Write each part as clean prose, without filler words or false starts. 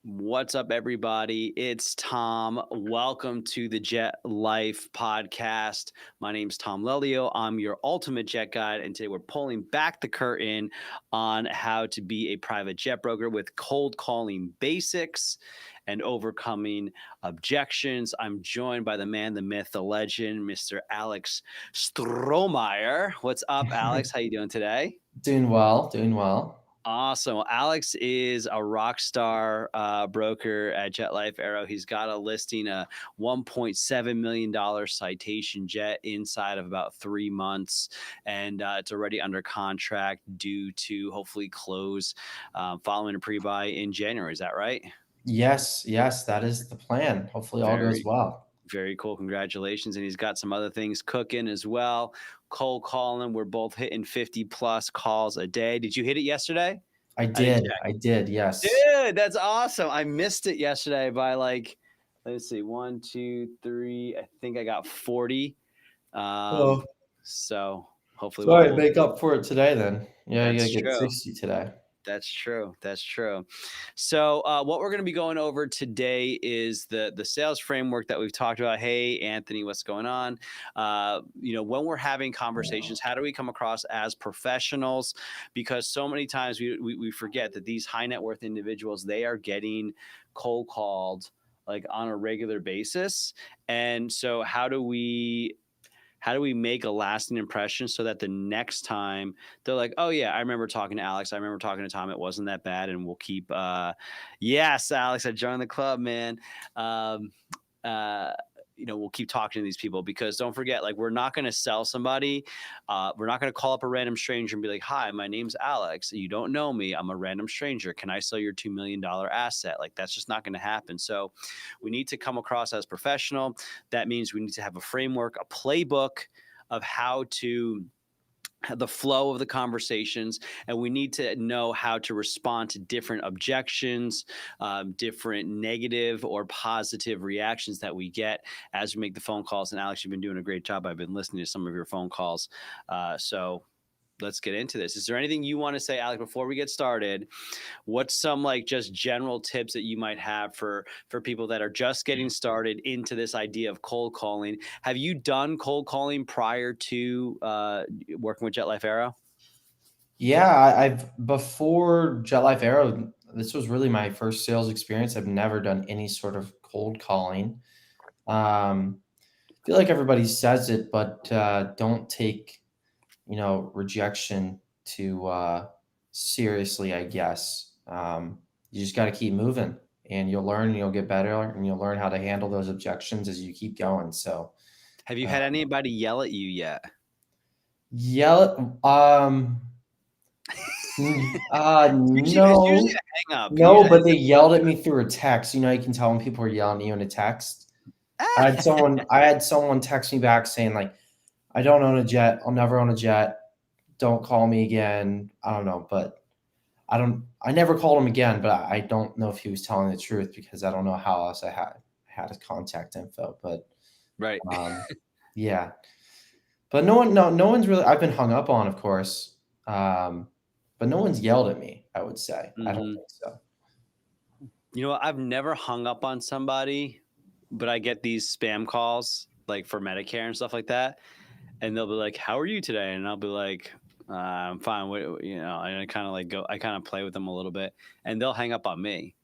What's up, everybody? It's Tom. Welcome to the JetLife podcast. My name's Tom Lelyo. I'm your ultimate jet guide, and today we're pulling back the curtain on how to be a private jet broker with cold calling basics and overcoming objections. I'm joined by the man, the myth, the legend, Mr. Alex Strohmeyer. What's up, Alex? How you doing today? Doing well, doing well. Awesome. Well, Alex is a rock star broker at JetLife Aero. He's got a listing, a $1.7 million citation jet inside of about 3 months. And it's already under contract due to hopefully close following a pre-buy in January. Is that right? Yes, that is the plan. Hopefully all goes Very, well. very cool. Congratulations. And he's got some other things cooking as well. Cold calling. We're both hitting 50 plus calls a day. Did you hit it yesterday? I didn't I check. did, yes. Dude, that's awesome. I missed it yesterday by like, let's see, 1, 2, 3. I think I got 40. Um, Oh, so hopefully so I we'll make up for it today then. Yeah, you that's gotta get true. 60 today. That's true. That's true. So, what we're going to be going over today is the sales framework that we've talked about. Hey, Anthony, what's going on? When we're having conversations, how do we come across as professionals? Because so many times we forget that these high net worth individuals, they are getting cold called like on a regular basis. And so, how do we make a lasting impression so that the next time they're like, oh yeah, I remember talking to Alex, I remember talking to Tom, it wasn't that bad, and we'll keep yes, Alex, I joined the club, man. um uh we'll keep talking to these people, because don't forget, like, we're not going to sell somebody. We're not going to call up a random stranger and be like, hi, my name's Alex, you don't know me, I'm a random stranger, can I sell your $2 million asset? Like, that's just not going to happen. So we need to come across as professional. That means we need to have a framework, a playbook of how to the flow of the conversations, and we need to know how to respond to different objections, different negative or positive reactions that we get as we make the phone calls. And Alex, you've been doing a great job. I've been listening to some of your phone calls. So let's get into this. Is there anything you want to say, Alex, before we get started? What's some like just general tips that you might have for people that are just getting started into this idea of cold calling? Have you done cold calling prior to working with JetLife Aero? Yeah, I've before JetLife Aero, this was really my first sales experience. I've never done any sort of cold calling. I feel like everybody says it, but don't take, rejection too seriously, I guess. You just got to keep moving and you'll learn and you'll get better and you'll learn how to handle those objections as you keep going. So, Have you uh, had anybody yell at you yet? yell, It's usually no, a hang up. no, Usually, but they yelled at me through a text. You know, you can tell when people are yelling at you in a text. I had someone text me back saying like, I don't own a jet. I'll never own a jet. Don't call me again. I don't know, but I never called him again, but I don't know if he was telling the truth because I don't know how else I had his contact info. But right. um, yeah, but no one's really. I've been hung up on, of course, but no one's yelled at me. I would say I don't Hmm. think so. You know what? I've never hung up on somebody, but I get these spam calls like for Medicare and stuff like that, and they'll be like, "How are you today?" And I'll be like, "I'm fine." And I kind of like go, I kind of play with them a little bit, and they'll hang up on me.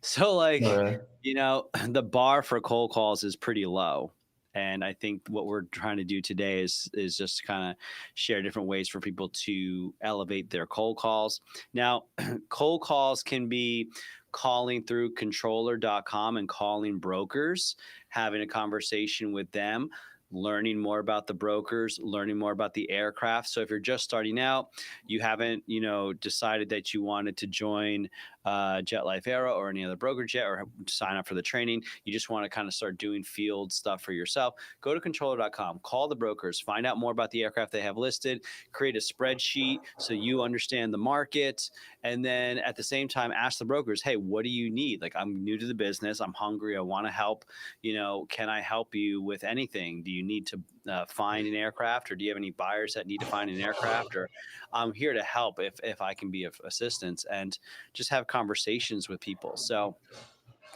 So like, Really? the bar for cold calls is pretty low. And I think what we're trying to do today is just kind of share different ways for people to elevate their cold calls. Now, cold calls can be calling through controller.com and calling brokers, having a conversation with them, learning more about the brokers, learning more about the aircraft. So if you're just starting out, you haven't, decided that you wanted to join JetLife Aero or any other broker jet, or sign up for the training, you just want to kind of start doing field stuff for yourself, go to controller.com, call the brokers, find out more about the aircraft they have listed, create a spreadsheet so you understand the market, and then at the same time ask the brokers, hey, what do you need? Like, I'm new to the business, I'm hungry, I want to help, can I help you with anything? Do you need to find an aircraft, or do you have any buyers that need to find an aircraft, or I'm here to help if I can be of assistance, and just have conversations with people. So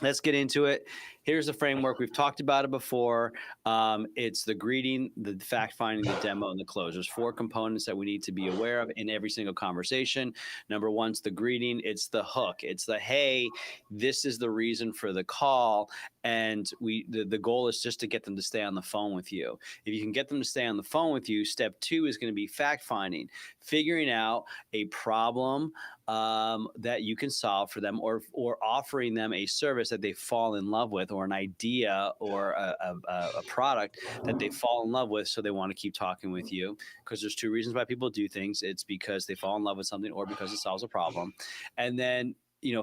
let's get into it. Here's the framework. We've talked about it before. It's the greeting, the fact finding, the demo, and the close. There's four components that we need to be aware of in every single conversation. Number one's the greeting. It's the hook. It's the, hey, this is the reason for the call. And the goal is just to get them to stay on the phone with you. If you can get them to stay on the phone with you, step two is going to be fact finding, figuring out a problem that you can solve for them, or offering them a service that they fall in love with, or an idea, or a product that they fall in love with, so they want to keep talking with you. Because there's two reasons why people do things. It's because they fall in love with something, or because it solves a problem. And then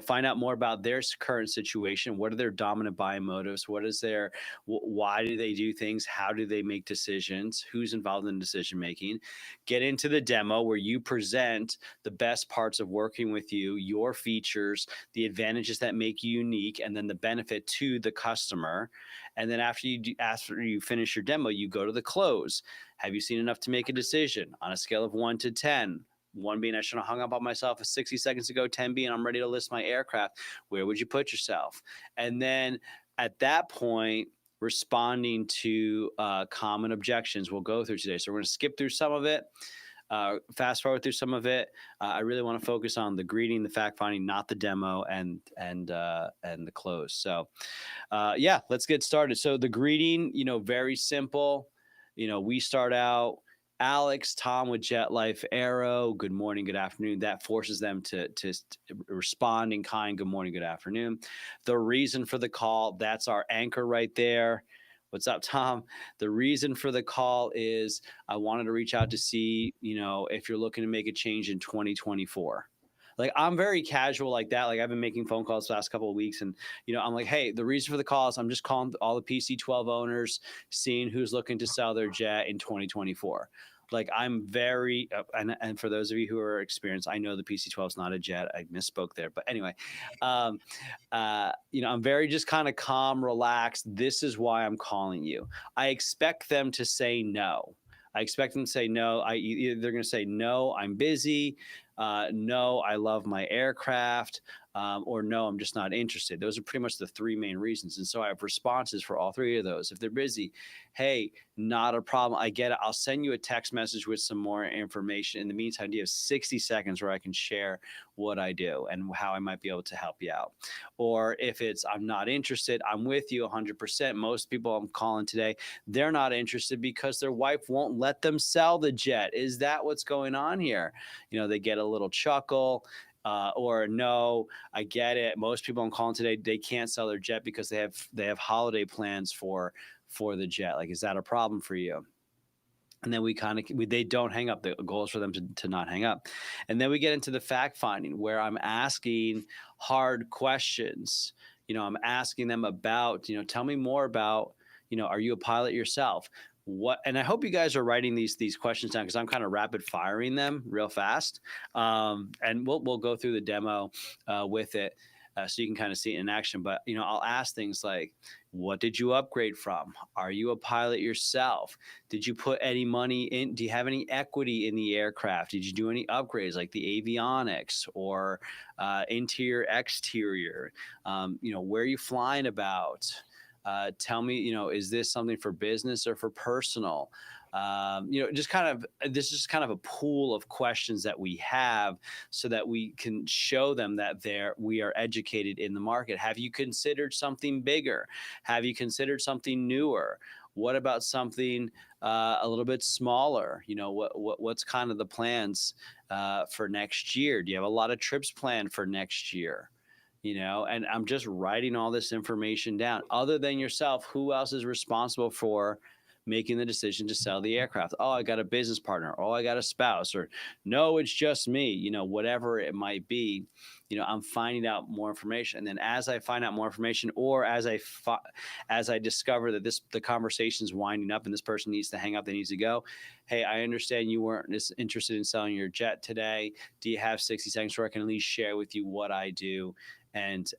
find out more about their current situation. What are their dominant buying motives? What is their, why do they do things? How do they make decisions? Who's involved in decision making? Get into the demo, where you present the best parts of working with you, your features, the advantages that make you unique, and then the benefit to the customer. And then after you finish your demo, you go to the close. Have you seen enough to make a decision on a scale of 1 to 10? 1 being I should have hung up on myself 60 seconds ago, 10 being I'm ready to list my aircraft. Where would you put yourself? And then at that point, responding to common objections we'll go through today. So we're going to skip through some of it, fast forward through some of it. I really want to focus on the greeting, the fact finding, not the demo, and the close. So yeah, let's get started. So the greeting, very simple. We start out Alex, Tom with JetLife, Aero, good morning, good afternoon. That forces them to respond in kind, good morning, good afternoon. The reason for the call, that's our anchor right there. What's up, Tom? The reason for the call is I wanted to reach out to see, if you're looking to make a change in 2024. Like, I'm very casual like that. Like, I've been making phone calls the last couple of weeks, and I'm like, hey, the reason for the call is I'm just calling all the PC-12 owners, seeing who's looking to sell their jet in 2024. Like, I'm very, and for those of you who are experienced, I know the PC-12 is not a jet. I misspoke there, but anyway, I'm very just kind of calm, relaxed. This is why I'm calling you. I expect them to say no. I expect them to say no. They're going to say no, I'm busy. No, I love my aircraft. Or no, I'm just not interested. Those are pretty much the three main reasons. And so I have responses for all three of those. If they're busy, hey, not a problem. I get it. I'll send you a text message with some more information. In the meantime, you have 60 seconds where I can share what I do and how I might be able to help you out. Or if it's, I'm not interested, I'm with you 100%. Most people I'm calling today, they're not interested because their wife won't let them sell the jet. Is that what's going on here? They get a little chuckle. Or no, I get it. Most people I'm calling today, they can't sell their jet because they have holiday plans for the jet. Like, is that a problem for you? And then they don't hang up. The goal is for them to not hang up. And then we get into the fact finding, where I'm asking hard questions. I'm asking them about, tell me more about, are you a pilot yourself? And I hope you guys are writing these questions down, because I'm kind of rapid firing them real fast. And we'll go through the demo with it, so you can kind of see it in action. But I'll ask things like, what did you upgrade from? Are you a pilot yourself? Did you put any money in? Do you have any equity in the aircraft? Did you do any upgrades like the avionics or interior, exterior? Where are you flying about? Tell me, is this something for business or for personal? This is just kind of a pool of questions that we have, so that we can show them that we are educated in the market. Have you considered something bigger? Have you considered something newer? What about something a little bit smaller? What's kind of the plans for next year? Do you have a lot of trips planned for next year? And I'm just writing all this information down. Other than yourself, who else is responsible for making the decision to sell the aircraft? Oh, I got a business partner. Oh, I got a spouse. Or no, it's just me. Whatever it might be. I'm finding out more information. And then as I find out more information, or as I discover that the conversation's winding up and this person needs to hang up, they need to go. Hey, I understand you weren't interested in selling your jet today. Do you have 60 seconds where I can at least share with you what I do and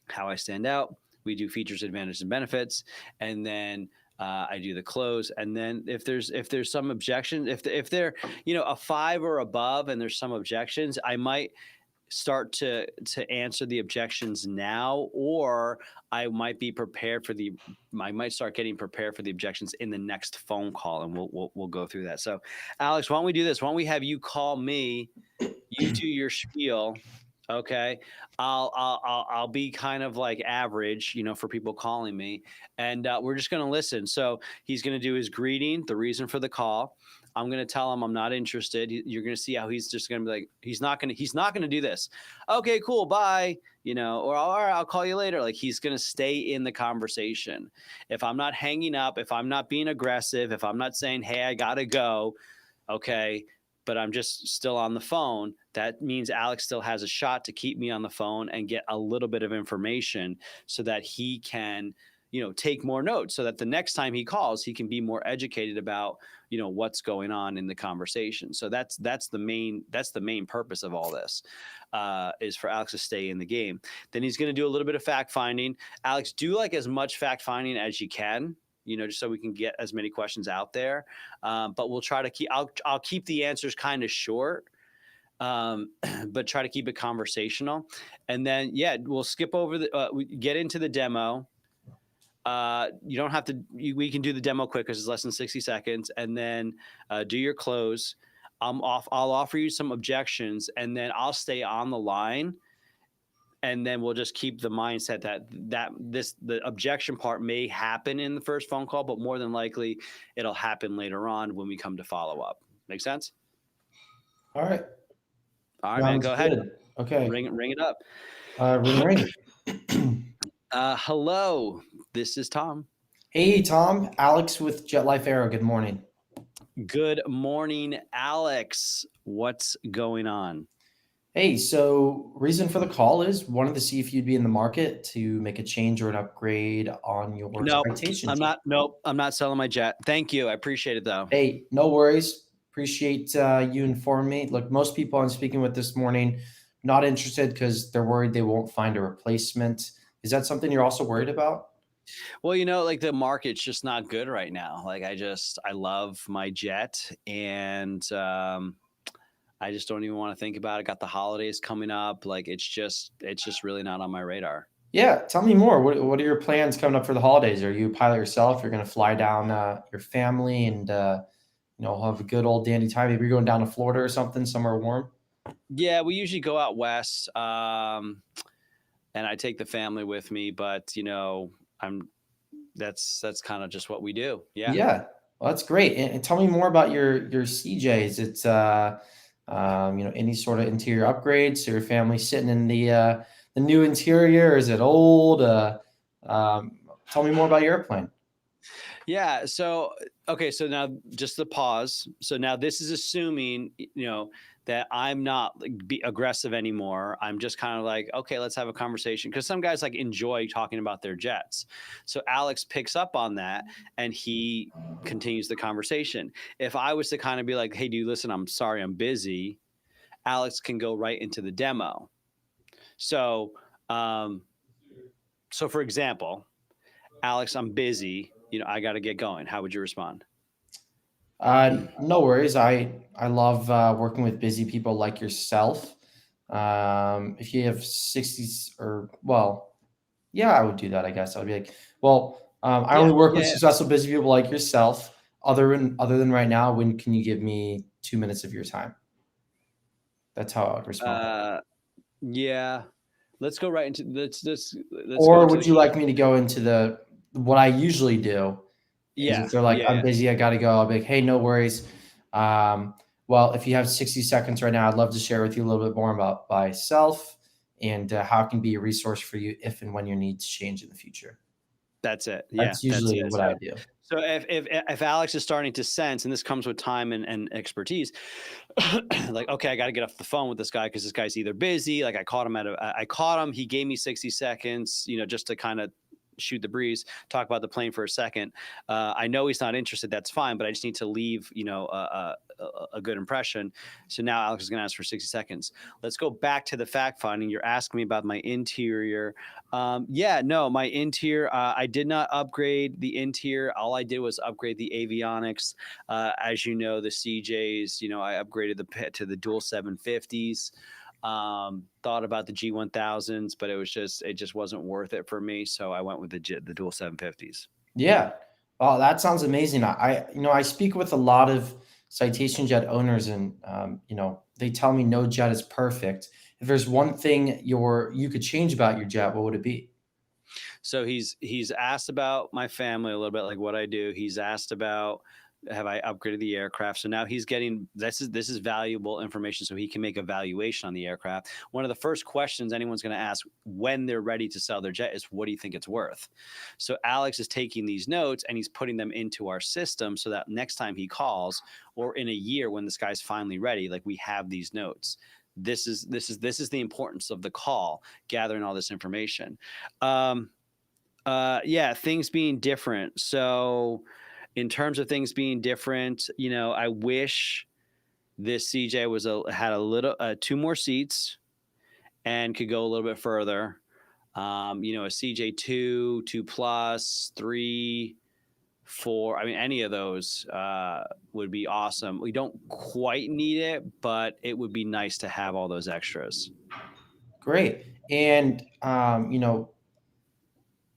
how I stand out? We do features, advantages, and benefits. And then I do the close, and then if there's some objection, if they're a 5 or above, and there's some objections, I might start to answer the objections now, or I might be prepared for the I might start getting prepared for the objections in the next phone call, and we'll go through that. So, Alex, why don't we do this? Why don't we have you call me? You do your spiel. Okay. I'll be kind of like average, for people calling me, and we're just going to listen. So he's going to do his greeting, the reason for the call. I'm going to tell him I'm not interested. You're going to see how he's just going to be like, he's not going to do this. Okay, cool. Bye. Or all right, I'll call you later. Like, he's going to stay in the conversation. If I'm not hanging up, if I'm not being aggressive, if I'm not saying, hey, I got to go. Okay, but I'm just still on the phone, that means Alex still has a shot to keep me on the phone and get a little bit of information so that he can, take more notes, so that the next time he calls, he can be more educated about, what's going on in the conversation. So that's the main purpose of all this, is for Alex to stay in the game. Then he's going to do a little bit of fact finding. Alex, do like as much fact finding as you can, just so we can get as many questions out there. But we'll try to keep, I'll keep the answers kind of short, but try to keep it conversational. And then, we'll skip over we get into the demo. You don't have to, we can do the demo quick because it's less than 60 seconds, and then do your close. I'll offer you some objections, and then I'll stay on the line. And then we'll just keep the mindset that the objection part may happen in the first phone call, but more than likely it'll happen later on when we come to follow up. Make sense? All right. All right, man. Go ahead. Good. Okay. Ring it up. Ring. Hello, this is Tom. Hey, Tom. Alex with JetLife Aero. Good morning. Good morning, Alex. What's going on? Hey, so reason for the call is wanted to see if you'd be in the market to make a change or an upgrade on your citation. I'm not selling my jet. Thank you. I appreciate it, though. Hey, no worries. Appreciate you informing me. Look, most people I'm speaking with this morning, not interested because they're worried they won't find a replacement. Is that something you're also worried about? Well, like the market's just not good right now. Like I love my jet, and I just don't even want to think about it. Got the holidays coming up. Like it's just really not on my radar. Yeah. Tell me more. What are your plans coming up for the holidays? Are you a pilot yourself? You're going to fly down your family and, have a good old dandy time. Maybe you're going down to Florida or something, somewhere warm. Yeah. We usually go out west. And I take the family with me, but that's kind of just what we do. Yeah. Yeah. Well, that's great. And tell me more about your CJs. It's, any sort of interior upgrades. So your family sitting in the new interior? Is it old? Tell me more about your airplane. Yeah. So, okay. So now just the pause. So now this is assuming, that I'm not be aggressive anymore. I'm just kind of like, okay, let's have a conversation. Cause some guys like enjoy talking about their jets. So Alex picks up on that and he continues the conversation. If I was to kind of be like, hey, dude, listen, I'm sorry, I'm busy. Alex can go right into the demo. So, for example, Alex, I'm busy. I got to get going. How would you respond? No worries. I love working with busy people like yourself. If you have 60s I would do that. I guess I'd be like, I only work with successful busy people like yourself. Other than right now, when can you give me 2 minutes of your time? That's how I would respond. Yeah. Let's go right into let's or would you like me to go into what I usually do? Yeah. If they're like, I'm busy, I got to go. I'll be like, hey, no worries. Well, if you have 60 seconds right now, I'd love to share with you a little bit more about myself and how it can be a resource for you if and when your needs change in the future. That's it. Yeah. That's usually what I do. So if Alex is starting to sense, and this comes with time and expertise, like, okay, I got to get off the phone with this guy because this guy's either busy. Like I caught him he gave me 60 seconds, just to kind of shoot the breeze, talk about the plane for a second. I know he's not interested. That's fine, but I just need to leave, a good impression. So now Alex is going to ask for 60 seconds. Let's go back to the fact finding. You're asking me about my interior. Yeah, no, my interior, I did not upgrade the interior. All I did was upgrade the avionics. As you know, the CJs, I upgraded the pit to the dual 750s. Thought about the G1000s, but it just wasn't worth it for me. So I went with the dual 750s. Yeah. Oh, that sounds amazing. I speak with a lot of Citation jet owners, and they tell me no jet is perfect. If there's one thing you could change about your jet, what would it be? So he's asked about my family a little bit, like what I do. He's asked about have I upgraded the aircraft. So now he's getting this is valuable information, so he can make a valuation on the aircraft. One of the first questions anyone's going to ask when they're ready to sell their jet is, what do you think it's worth? So Alex is taking these notes and he's putting them into our system so that next time he calls, or in a year when this guy's finally ready, like, we have these notes. This is the importance of the call, gathering all this information. Yeah, things being different. So in terms of things being different, I wish this CJ had a little two more seats and could go a little bit further. A CJ 2 plus, 3, 4. I mean, any of those would be awesome. We don't quite need it, but it would be nice to have all those extras. Great. And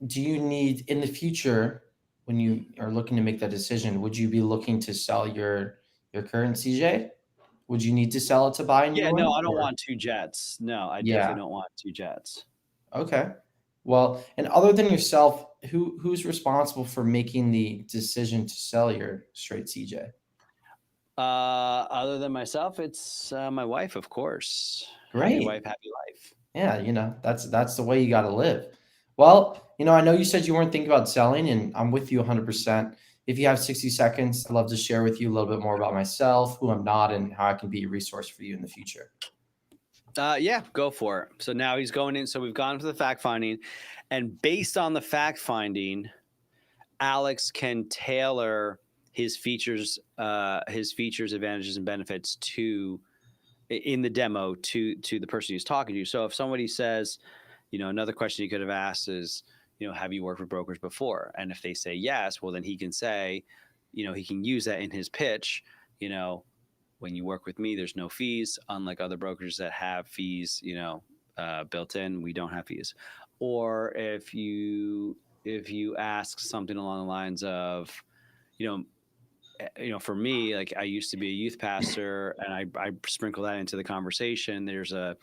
do you need in the future, when you are looking to make that decision, would you be looking to sell your current CJ? Would you need to sell it to buy a new Yeah, no, one? I don't Or want two jets. No, I definitely yeah, don't want two jets. okay. Well, and other than yourself, who's responsible for making the decision to sell your straight CJ? Other than myself, it's my wife, of course. Happy Great. wife, happy life. Yeah, that's the way you got to live. Well, I know you said you weren't thinking about selling, and I'm with you 100%. If you have 60 seconds, I'd love to share with you a little bit more about myself, who I'm not, and how I can be a resource for you in the future. Yeah, go for it. So now he's going in. So we've gone to the fact finding, and based on the fact finding, Alex can tailor his features, advantages, and benefits to in the demo to the person he's talking to. So if somebody says, another question you could have asked is, have you worked with brokers before? And if they say yes, well, then he can say, he can use that in his pitch. When you work with me, there's no fees, unlike other brokers that have fees, built in. We don't have fees. Or if you ask something along the lines of, you know, for me, like, I used to be a youth pastor, and I sprinkle that into the conversation. There's a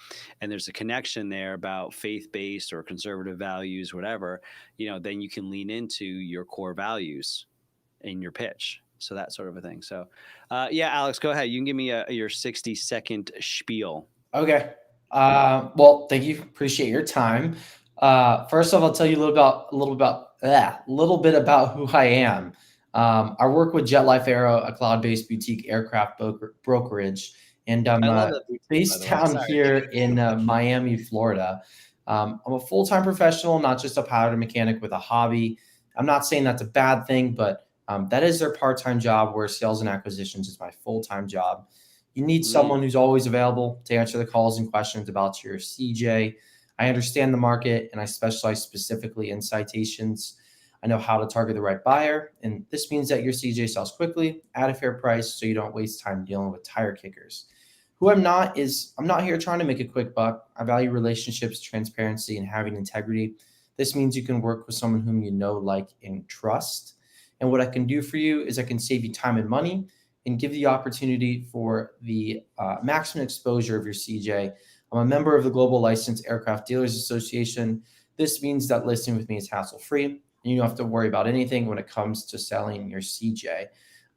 connection there about faith-based or conservative values, whatever. Then you can lean into your core values in your pitch. So that sort of a thing. So, yeah, Alex, go ahead. You can give me your 60-second spiel. Okay. Well, thank you. Appreciate your time. First off, I'll tell you a little bit about who I am. I work with JetLife Aero, a cloud-based boutique aircraft brokerage, and I'm I love that boutique, by based the way. down Sorry. here in Miami, Florida. I'm a full-time professional, not just a pilot or mechanic with a hobby. I'm not saying that's a bad thing, but that is their part-time job, where sales and acquisitions is my full-time job. You need Mm, someone who's always available to answer the calls and questions about your CJ. I understand the market, and I specialize specifically in citations. I know how to target the right buyer, and this means that your CJ sells quickly at a fair price, so you don't waste time dealing with tire kickers. Who I'm not is I'm not here trying to make a quick buck. I value relationships, transparency, and having integrity. This means you can work with someone whom you know, like, and trust. And what I can do for you is I can save you time and money and give the opportunity for the maximum exposure of your CJ. I'm a member of the Global Licensed Aircraft Dealers Association. This means that listing with me is hassle-free, and you don't have to worry about anything when it comes to selling your CJ.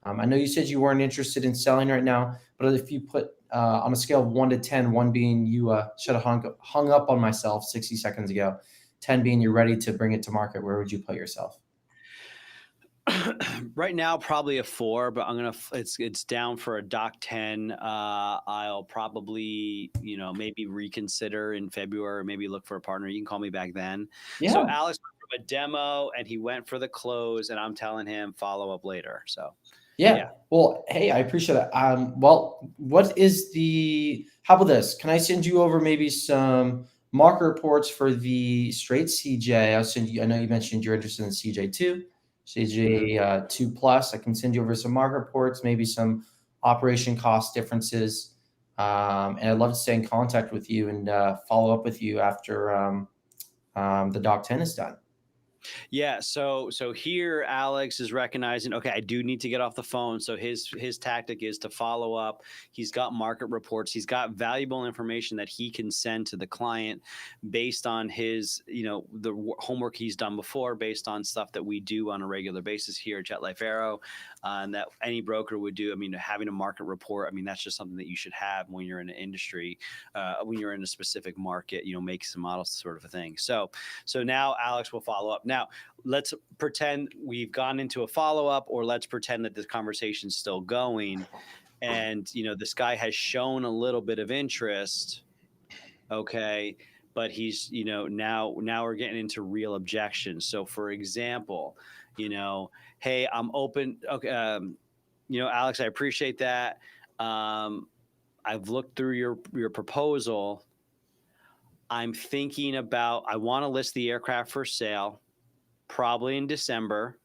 I know you said you weren't interested in selling right now, but if you put on a scale of 1 to 10, 1 being you should have hung up on myself 60 seconds ago, 10 being you're ready to bring it to market, where would you put yourself? Right now, probably a 4, but it's down for a Doc 10. I'll probably, maybe reconsider in February, maybe look for a partner. You can call me back then. So Yeah. Alex went from a demo and he went for the close, and I'm telling him follow up later. So Yeah. yeah. Well, hey, I appreciate that. Well, what is how about this? Can I send you over maybe some market reports for the straight CJ? I'll send you, I know you mentioned you're interested in CJ2, Mhm. CJ 2 plus. I can send you over some market reports, maybe some operation cost differences. And I'd love to stay in contact with you and follow up with you after the Doc 10 is done. Yeah, so here Alex is recognizing, okay, I do need to get off the phone. So his tactic is to follow up. He's got market reports. He's got valuable information that he can send to the client based on his, the homework he's done before, based on stuff that we do on a regular basis here at JetLife Aero, and that any broker would do. I mean, having a market report, I mean, that's just something that you should have when you're in an industry, when you're in a specific market, makes some models sort of a thing. So now Alex will follow up. Now, let's pretend we've gone into a follow up, or let's pretend that this conversation's still going. And, this guy has shown a little bit of interest. Okay. But he's, now we're getting into real objections. So, for example, hey, I'm open. Okay. Alex, I appreciate that. I've looked through your proposal. I'm thinking about, I want to list the aircraft for sale probably in December,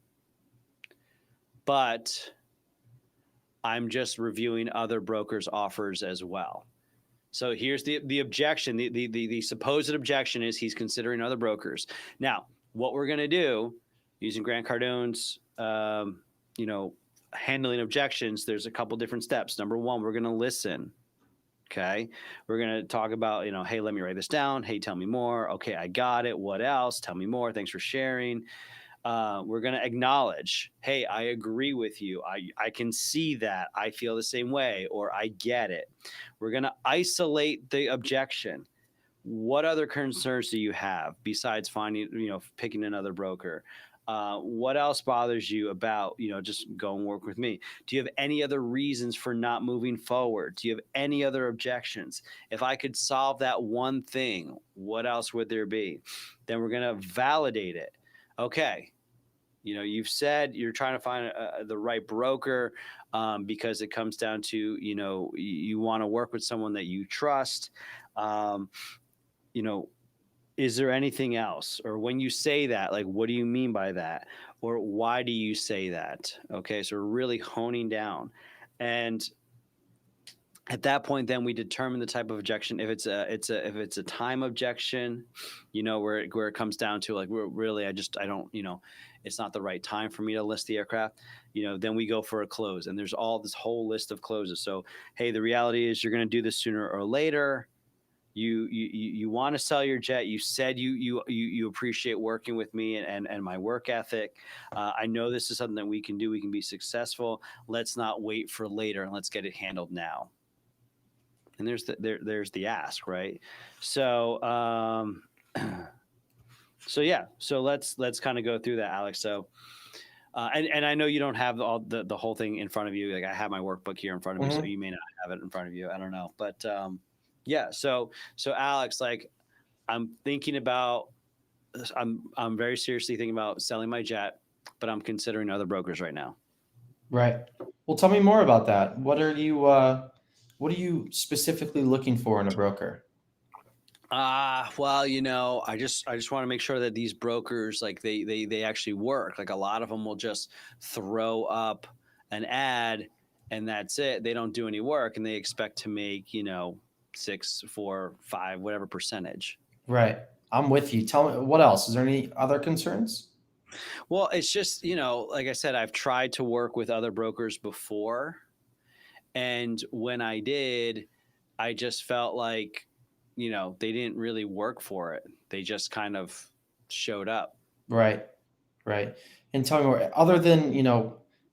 but I'm just reviewing other brokers' offers as well. So here's the objection. The supposed objection is he's considering other brokers. Now, what we're going to do using Grant Cardone's, handling objections, there's a couple different steps. Number one, we're going to listen. Okay. We're going to talk about, hey, let me write this down. Hey, tell me more. Okay, I got it. What else? Tell me more. Thanks for sharing. We're going to acknowledge, hey, I agree with you. I can see that. I feel the same way, or I get it. We're going to isolate the objection. What other concerns do you have besides picking another broker? What else bothers you about, just go and work with me? Do you have any other reasons for not moving forward? Do you have any other objections? If I could solve that one thing, what else would there be? Then we're going to validate it. Okay, you've said you're trying to find the right broker, because it comes down to, you want to work with someone that you trust. Um, you know, is there anything else? Or when you say that, like, what do you mean by that? Or why do you say that? Okay, so we're really honing down. And at that point, then we determine the type of objection. If it's a time objection, where it comes down to, like, really, I don't, it's not the right time for me to list the aircraft. Then we go for a close, and there's all this whole list of closes. So, hey, the reality is you're going to do this sooner or later. You want to sell your jet. You said you appreciate working with me and my work ethic. I know this is something that we can do. We can be successful. Let's not wait for later, and let's get it handled now. And there's the ask, right? So so yeah, so let's kind of go through that, Alex. So and I know you don't have all the whole thing in front of you. Like, I have my workbook here in front of me, so Mhm. you may not have it in front of you. I don't know, but yeah. So Alex, like, I'm thinking about, I'm very seriously thinking about selling my jet, but I'm considering other brokers right now. Right. Well, tell me more about that. What are you specifically looking for in a broker? Well, I just want to make sure that these brokers, like, they actually work. Like, a lot of them will just throw up an ad and that's it. They don't do any work, and they expect to make, 6, 4, 5, whatever percentage. Right. I'm with you. Tell me what else. Is there any other concerns? Well, it's just, like I said, I've tried to work with other brokers before. And when I did, I just felt like, they didn't really work for it. They just kind of showed up. Right. Right. And tell me more. Other than,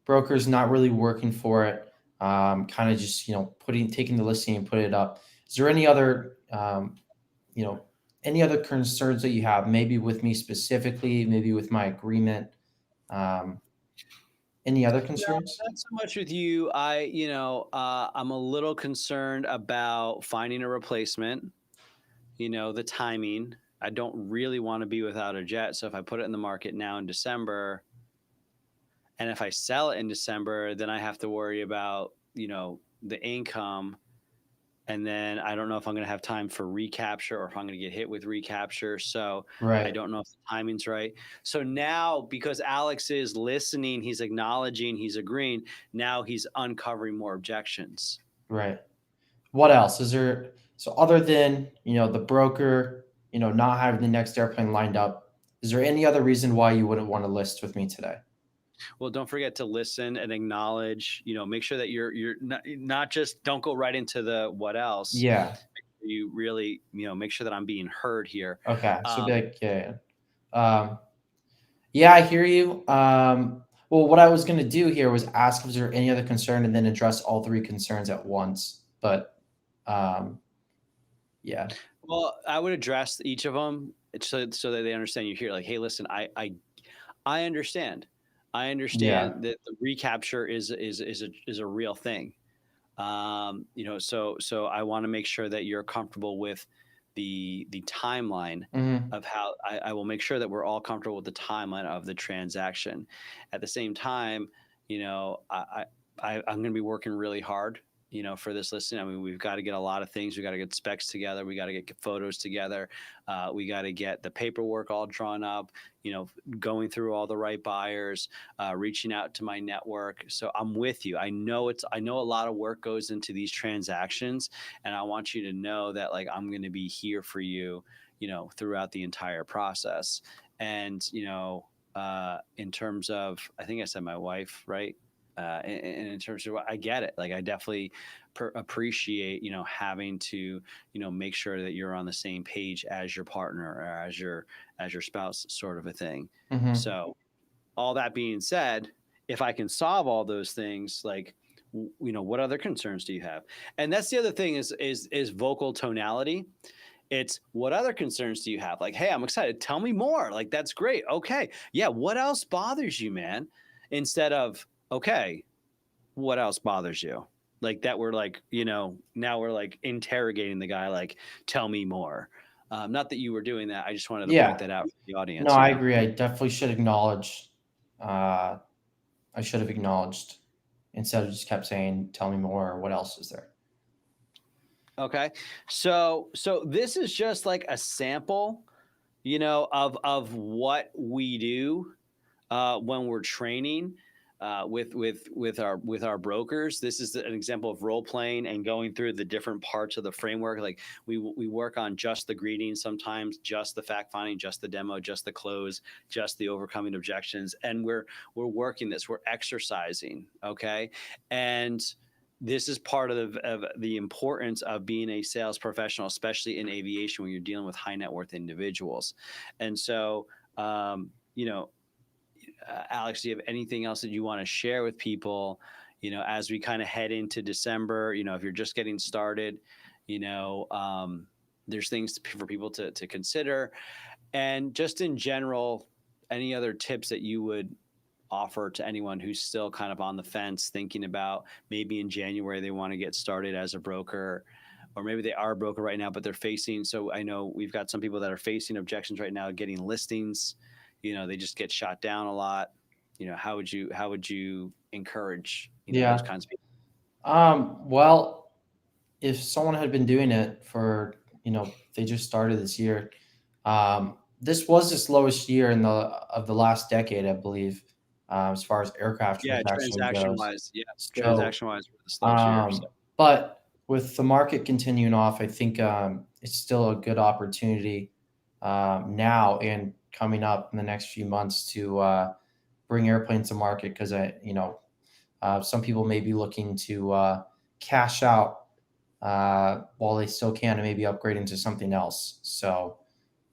brokers not really working for it, kind of just, taking the listing and putting it up. Is there you know, any other concerns that you have? Maybe with me specifically, maybe with my agreement. Um, Any other No, concerns? not so much with you. I'm a little concerned about finding a replacement. The timing. I don't really want to be without a jet. So if I put it in the market now in December, and if I sell it in December, then I have to worry about, the income. And then I don't know if I'm going to have time for recapture or if I'm going to get hit with recapture. So I Right, don't know if the timing's right. So now, because Alex is listening, he's acknowledging, he's agreeing. Now he's uncovering more objections. right. What else? Is there so other than, the broker, not having the next airplane lined up, is there any other reason why you wouldn't want to list with me today? Well, don't forget to listen and acknowledge. Make sure that you're not just don't go right into the what else. Yeah. You really make sure that I'm being heard here. Okay. So be Um, like, yeah, yeah. Yeah, I hear you. Well, what I was going to do here was ask if there any other concern and then address all three concerns at once. But um, yeah, well, I would address each of them so that they understand you here. Like, hey, listen, I understand. I yeah, understand that the recapture is a real thing. So I want to make sure that you're comfortable with the timeline hmm of how I will make sure that we're all comfortable with the timeline of the transaction. At the same time, I'm going to be working really hard. For this listing, I mean, we've got to get a lot of things. We got to get specs together. We got to get photos together. We got to get the paperwork all drawn up. Going through all the right buyers, reaching out to my network. So I'm with you. I know a lot of work goes into these transactions, and I want you to know that like I'm going to be here for you, throughout the entire process. And in terms of, I think I said my wife, right? And in terms of, I get it. Like I definitely appreciate, having to, make sure that you're on the same page as your partner or as your spouse, sort of a thing. hmm So all that being said, if I can solve all those things, like, what other concerns do you have? And that's the other thing is vocal tonality. It's what other concerns do you have? Like, hey, I'm excited. Tell me more. Like, that's great. Okay. Yeah. What else bothers you, man? Instead of, okay, what else bothers you? Like that we're like, now we're like interrogating the guy, like, tell me more. Not that you were doing that. I just wanted to point yeah. that out for the No, audience, I agree. I definitely should acknowledge. Uh, I should have acknowledged instead of just kept saying, "Tell me more." What else is there? Okay. So this is just like a sample, of what we do when we're training with our brokers. This is an example of role playing and going through the different parts of the framework. Like we work on just the greeting, sometimes just the fact finding, just the demo, just the close, just the overcoming objections, and we're working this. We're exercising. Okay, and this is part of the importance of being a sales professional, especially in aviation when you're dealing with high net worth individuals. And so, Alex, do you have anything else that you want to share with people, as we kind of head into December? If you're just getting started, there's things for people to consider. And just in general, any other tips that you would offer to anyone who's still kind of on the fence, thinking about maybe in January they want to get started as a broker, or maybe they are a broker right now, but they're facing. So I know we've got some people that are facing objections right now, getting listings. They just get shot down a lot. How would you encourage those Yeah. kinds of people? Well, if someone had been doing it for, they just started this year. This was the slowest year in the last decade, I believe, as far as aircraft Yeah, transaction transaction goes. wise, yeah, So, transaction wise, we're the slowest year. So. um, but with the market continuing off, I think it's still a good opportunity now and coming up in the next few months to bring airplanes to market because some people may be looking to cash out while they still can and maybe upgrade into something else. So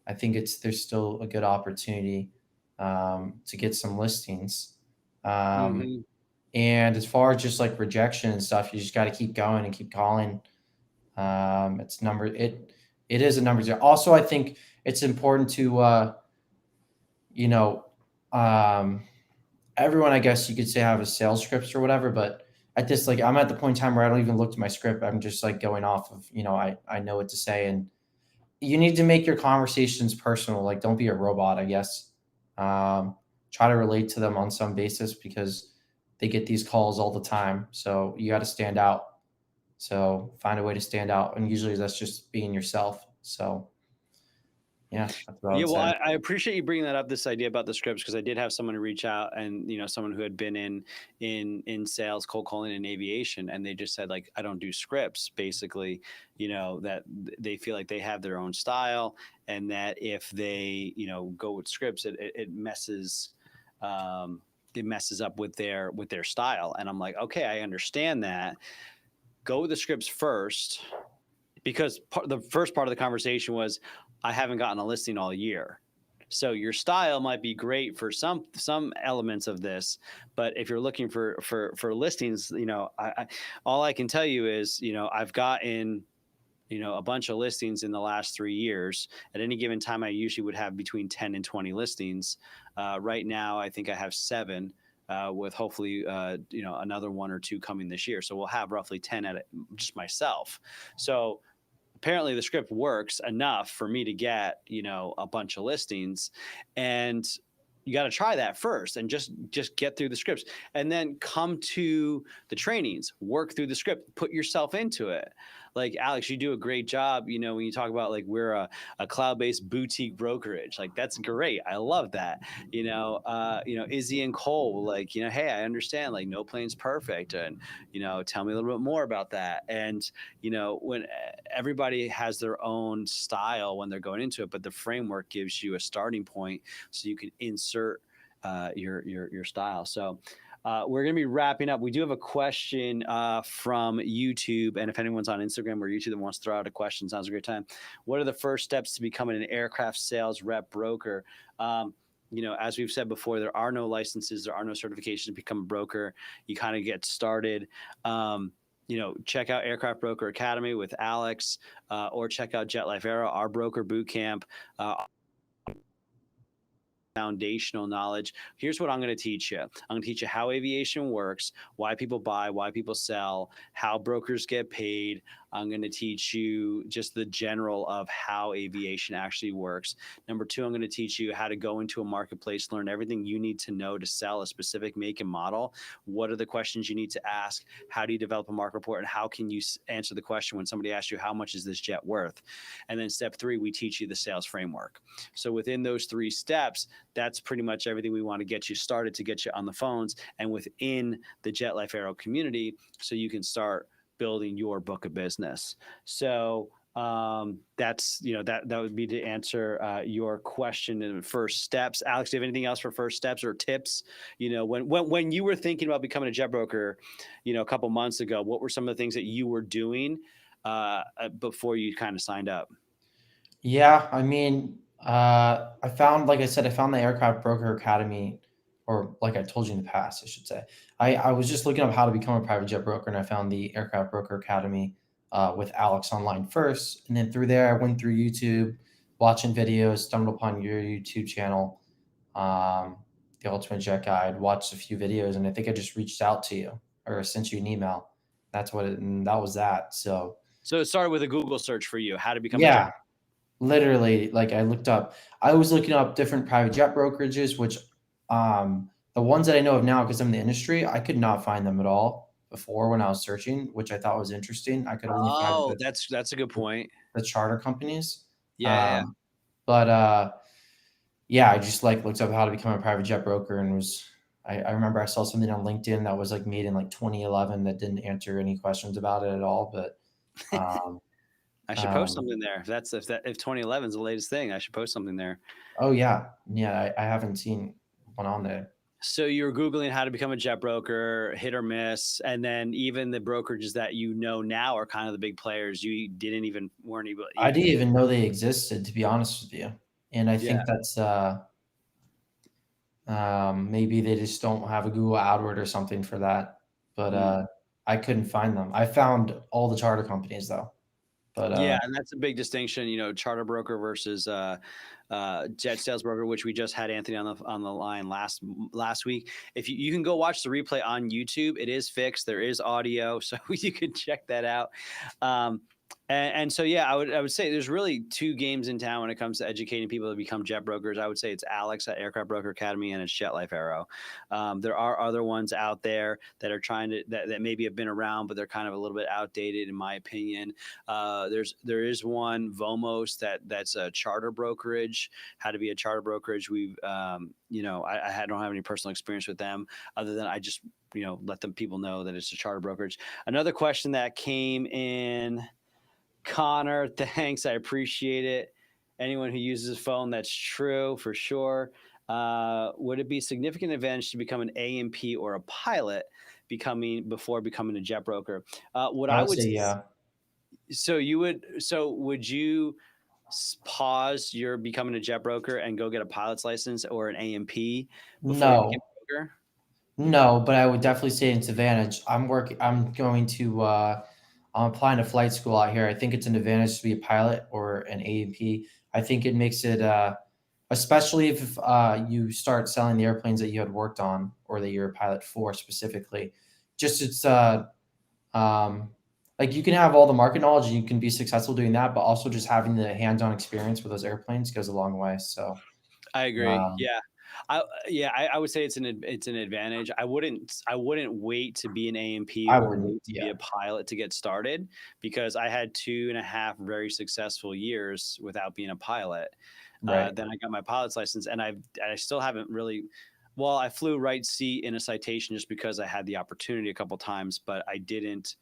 I think there's still a good opportunity to get some listings. Um, Hmm. and as far as just like rejection and stuff, you just got to keep going and keep calling. It's number it is a number zero. Also, I think it's important to you know um, everyone, I guess you could say, have a sales scripts or whatever, but at this, like, I'm at the point in time where I don't even look to my script. I'm just like going off of, I know what to say. And you need to make your conversations personal. Like, don't be a robot, I guess. Um, Try to relate to them on some basis because they get these calls all the time. So you got to stand out. So find a way to stand out. And usually that's just being yourself. So yeah, that's what I Yeah, would well, say. I appreciate you bringing that up. This idea about the scripts, because I did have someone reach out, and someone who had been in sales, cold calling, and aviation, and they just said like, I don't do scripts. Basically, that they feel like they have their own style, and that if they go with scripts, it messes. It messes up with their style. And I'm like, okay, I understand that. Go with the scripts first, because the first part of the conversation was, I haven't gotten a listing all year. So your style might be great for some elements of this, but if you're looking for listings, all I can tell you is, I've gotten a bunch of listings in the last 3 years. At any given time, I usually would have between 10 and 20 listings. Right now, I think I have 7. With hopefully another 1 or 2 coming this year, so we'll have roughly 10 at it, just myself. So apparently the script works enough for me to get a bunch of listings. And you got to try that first, and just get through the scripts, and then come to the trainings, work through the script, put yourself into it. Like, Alex, you do a great job, when you talk about like, we're a cloud-based boutique brokerage. Like, that's great, I love that. Izzy and Cole, like, hey, I understand, like, no plane's perfect, and tell me a little bit more about that. And when everybody has their own style when they're going into it, but the framework gives you a starting point so you can insert your style. So we're going to be wrapping up. We do have a question from YouTube, and if anyone's on Instagram or YouTube that wants to throw out a question, sounds a great time. What are the first steps to becoming an aircraft sales rep broker? As we've said before, there are no licenses, there are no certifications to become a broker. You kind of get started. Check out Aircraft Broker Academy with Alex, or check out JetLife Aero, our broker boot camp. Foundational knowledge. Here's what I'm going to teach you. I'm going to teach you how aviation works, why people buy, why people sell, how brokers get paid. I'm going to teach you just the general of how aviation actually works. Number 2, I'm going to teach you how to go into a marketplace, learn everything you need to know to sell a specific make and model. What are the questions you need to ask? How do you develop a market report? And how can you answer the question when somebody asks you, how much is this jet worth? And then step 3, we teach you the sales framework. So within those 3 steps, that's pretty much everything we want to get you started, to get you on the phones and within the JetLife Aero community, so you can start building your book of business. So that's that would be to answer your question in first steps. Alex, do you have anything else for first steps or tips? When you were thinking about becoming a jet broker, a couple months ago, what were some of the things that you were doing before you kind of signed up? Yeah, I mean, I found, like I said, I found the Aircraft Broker Academy, or like I told you in the past, I should say. I was just looking up how to become a private jet broker, and I found the Aircraft Broker Academy with Alex online first. And then through there, I went through YouTube, watching videos, stumbled upon your YouTube channel, um, The Ultimate Jet Guide, watched a few videos, and I think I just reached out to you or sent you an email. And that was that. So, So it started with a Google search for you, how to become a jet. yeah, literally, like, I was looking up different private jet brokerages, which, the ones that I know of now, because I'm in the industry, I could not find them at all before when I was searching, which I thought was interesting. I could only find Oh, that's a good point. the charter companies. Yeah, yeah, yeah. But yeah, I just like looked up how to become a private jet broker, and I remember I saw something on LinkedIn that was like made in like 2011 that didn't answer any questions about it at all. But um, I should post um, something there. If 2011 is the latest thing, I should post something there. oh yeah, yeah, I haven't seen one on there. So you're Googling how to become a jet broker, hit or miss, and then even the brokerages that now are kind of the big players. You didn't even weren't able. I didn't even know they existed, to be honest with you. And I Yeah. think that's maybe they just don't have a Google AdWord or something for that. But Mm. I couldn't find them. I found all the charter companies though. But Yeah, and that's a big distinction, charter broker versus jet sales broker, which we just had Anthony on the line last week. If you can go watch the replay on YouTube, it is fixed. There is audio, so you can check that out. Um, and so yeah, I would say there's really two games in town when it comes to educating people to become jet brokers. I would say it's Alex at Aircraft Broker Academy and it's JetLife Arrow. There are other ones out there that are trying to that maybe have been around, but they're kind of a little bit outdated in my opinion. There is one Vomos that's a charter brokerage. How to be a charter brokerage. I don't have any personal experience with them other than I just let them people know that it's a charter brokerage. Another question that came in, Connor, thanks, I appreciate it. Anyone who uses a phone, that's true for sure. Would it be a significant advantage to become an A&P or a pilot before becoming a jet broker? What I I would would say, yeah. would you pause your becoming a jet broker and go get a pilot's license or an A&P before you became No, a broker? no, but I would definitely say it's advantage. I'm going to, I'm applying to flight school out here. I think it's an advantage to be a pilot or an A&P. I think it makes it, especially if you start selling the airplanes that you had worked on or that you're a pilot for specifically. Just it's um, like you can have all the market knowledge and you can be successful doing that, but also just having the hands-on experience with those airplanes goes a long way. So I agree. um, Yeah. I would say it's an advantage. I wouldn't wait to be an A&P I or wouldn't. wait to be Yeah, a pilot to get started because I had 2.5 very successful years without being a pilot. right. Then I got my pilot's license, and I still haven't really. Well, I flew right seat in a citation just because I had the opportunity a couple times, but I didn't.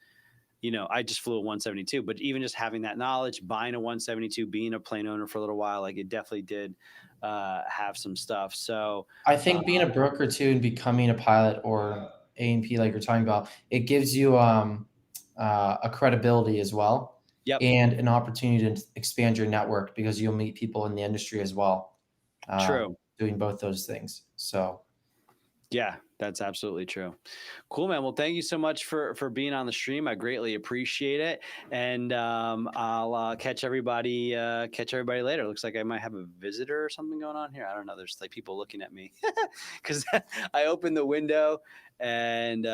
I just flew a 172. But even just having that knowledge, buying a 172, being a plane owner for a little while, like it definitely did have some stuff. So I uh, think being a broker too and becoming a pilot or A&P like you're talking about, it gives you a credibility as well yep, and an opportunity to expand your network because you'll meet people in the industry as well, true. doing both those things. So Yeah, that's absolutely true. Cool, man. Well, thank you so much for being on the stream. I greatly appreciate it, and I'll catch everybody later. Looks like I might have a visitor or something going on here. I don't know. There's like people looking at me because I opened the window and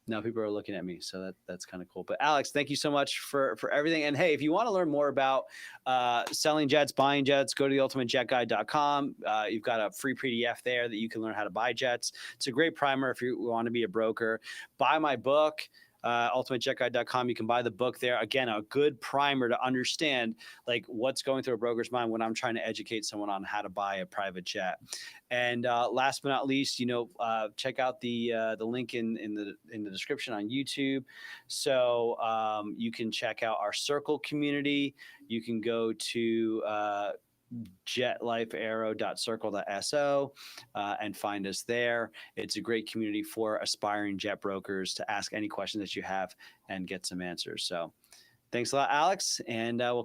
now people are looking at me. So that's kind of cool. But Alex, thank you so much for everything. And hey, if you want to learn more about selling jets, buying jets, go to theultimatejetguide.com. You've got a free PDF there that you can learn how to buy jets. It's a great primer if you want to be a broker. Buy my book, ultimatejetguide.com. You can buy the book there. Again, a good primer to understand like what's going through a broker's mind when I'm trying to educate someone on how to buy a private jet. And last but not least, check out the link in the description on YouTube. So you can check out our Circle community. You can go to jetlifearrow.circle.so and find us there. It's a great community for aspiring jet brokers to ask any questions that you have and get some answers. So thanks a lot, Alex, and we'll catch